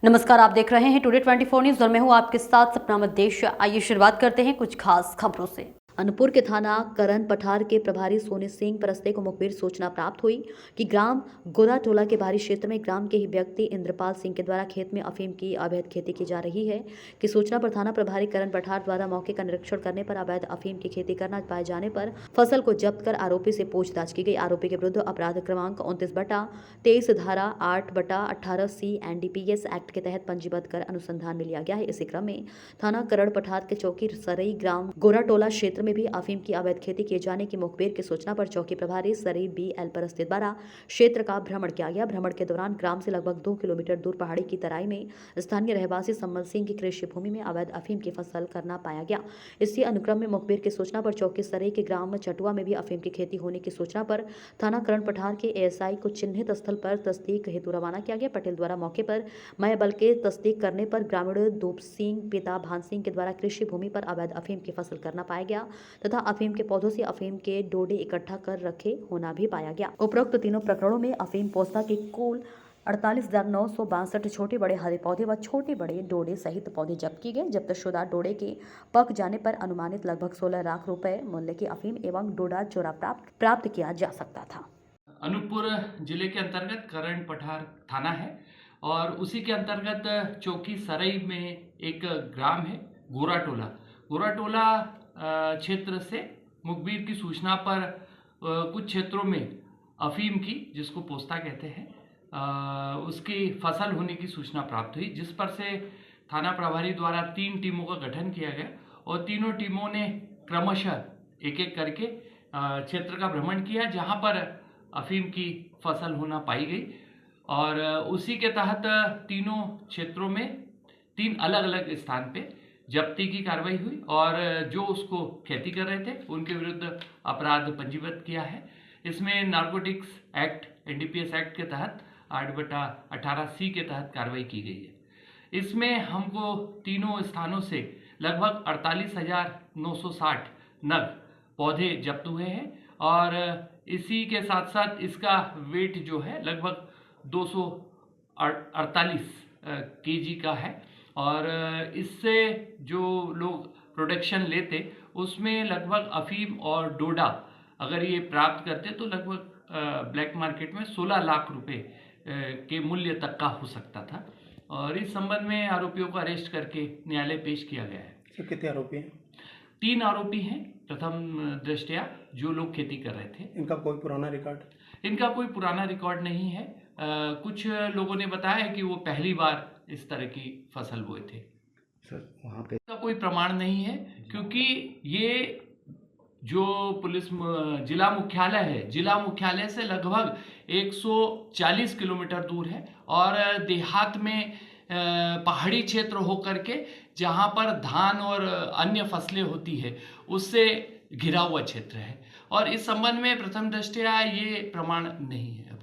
नमस्कार, आप देख रहे हैं टुडे 24 न्यूज और मैं हूं आपके साथ सपना मदेश। आइए शुरुआत करते हैं कुछ खास खबरों से। अनूपपुर के थाना करण पठार के प्रभारी सोनी सिंह परस्ते को मुखबिर सूचना प्राप्त हुई कि ग्राम गोराटोला के बाहरी क्षेत्र में ग्राम के ही व्यक्ति इंद्रपाल सिंह के द्वारा खेत में अफीम की अवैध खेती की जा रही है कि सूचना पर थाना प्रभारी करण पठार द्वारा मौके का निरीक्षण करने पर अवैध अफीम की खेती करना पाए जाने पर फसल को जब्त कर आरोपी से पूछताछ की गई। आरोपी के विरुद्ध अपराध क्रमांक 29/23 धारा 8/18 C NDPS एक्ट के तहत पंजीबद्ध कर अनुसंधान में लिया गया है। इसी क्रम में थाना करण पठार के चौकी सरई ग्राम गोराटोला क्षेत्र में भी अफीम की अवैध खेती किए जाने की मुखबिर की सूचना पर चौकी प्रभारी सरई BL परस्ते द्वारा क्षेत्र का भ्रमण किया गया। भ्रमण के दौरान ग्राम से लगभग 2 किलोमीटर दूर पहाड़ी की तराई में स्थानीय रहवासी सम्मल सिंह की कृषि भूमि में अवैध अफीम की फसल करना पाया गया। इसी अनुक्रम में मुखबिर की सूचना पर चौकी सरई के ग्राम चटुआ में भी अफीम की खेती होने की सूचना पर थाना करण पठार के ASI को चिन्हित स्थल पर तस्दीक हेतु रवाना किया गया। पटेल द्वारा मौके पर मय बल के तस्दीक करने पर ग्रामीण दूप सिंह पिता भान सिंह के द्वारा कृषि भूमि पर अवैध अफीम की फसल करना पाया गया तथा अफीम के पौधों से अफीम के डोडे इकट्ठा कर रखे होना भी पाया गया। उपरोक्त तीनों प्रकरणों में अफीम पोस्ता के कुल 48,962 छोटे बड़े हरे पौधे व छोटे बड़े डोडे सहित पौधे जब्त किए गए। जब्तशुदा डोडे के पक जाने पर अनुमानित लगभग 16 लाख रुपए मूल्य की अफीम एवं डोडा चोरा प्राप्त किया जा सकता था। अनूपपुर जिले के अंतर्गत करण पठार थाना है और उसी के अंतर्गत चौकी सरई में एक ग्राम है गोराटोला। गोराटोला क्षेत्र से मुखबिर की सूचना पर कुछ क्षेत्रों में अफीम की, जिसको पोस्ता कहते हैं, उसकी फसल होने की सूचना प्राप्त हुई, जिस पर से थाना प्रभारी द्वारा 3 टीमों का गठन किया गया और तीनों टीमों ने क्रमशः एक एक करके क्षेत्र का भ्रमण किया जहां पर अफीम की फसल होना पाई गई और उसी के तहत तीनों क्षेत्रों में 3 अलग अलग स्थान पे जब्ती की कार्रवाई हुई और जो उसको खेती कर रहे थे उनके विरुद्ध अपराध पंजीबद्ध किया है। इसमें नार्कोटिक्स एक्ट NDPS एक्ट के तहत 8/18 C के तहत कार्रवाई की गई है। इसमें हमको तीनों स्थानों से लगभग 48,960 नग पौधे जब्त हुए हैं और इसी के साथ साथ इसका वेट जो है लगभग 248 kg का है और इससे जो लोग प्रोडक्शन लेते उसमें लगभग अफीम और डोडा अगर ये प्राप्त करते तो लगभग ब्लैक मार्केट में 16 लाख रुपए के मूल्य तक का हो सकता था और इस संबंध में आरोपियों को अरेस्ट करके न्यायालय पेश किया गया है। कितने आरोपी हैं? 3 आरोपी हैं प्रथम दृष्टया जो लोग खेती कर रहे थे। इनका कोई पुराना रिकॉर्ड? इनका कोई पुराना रिकॉर्ड नहीं है। कुछ लोगों ने बताया कि वो पहली बार इस तरह की फसल बोए थे। सर वहाँ पे इसका कोई प्रमाण नहीं है क्योंकि ये जो पुलिस जिला मुख्यालय है, जिला मुख्यालय से लगभग 140 किलोमीटर दूर है और देहात में पहाड़ी क्षेत्र होकर के जहाँ पर धान और अन्य फसलें होती है उससे घिरा हुआ क्षेत्र है और इस संबंध में प्रथम दृष्टया ये प्रमाण नहीं है।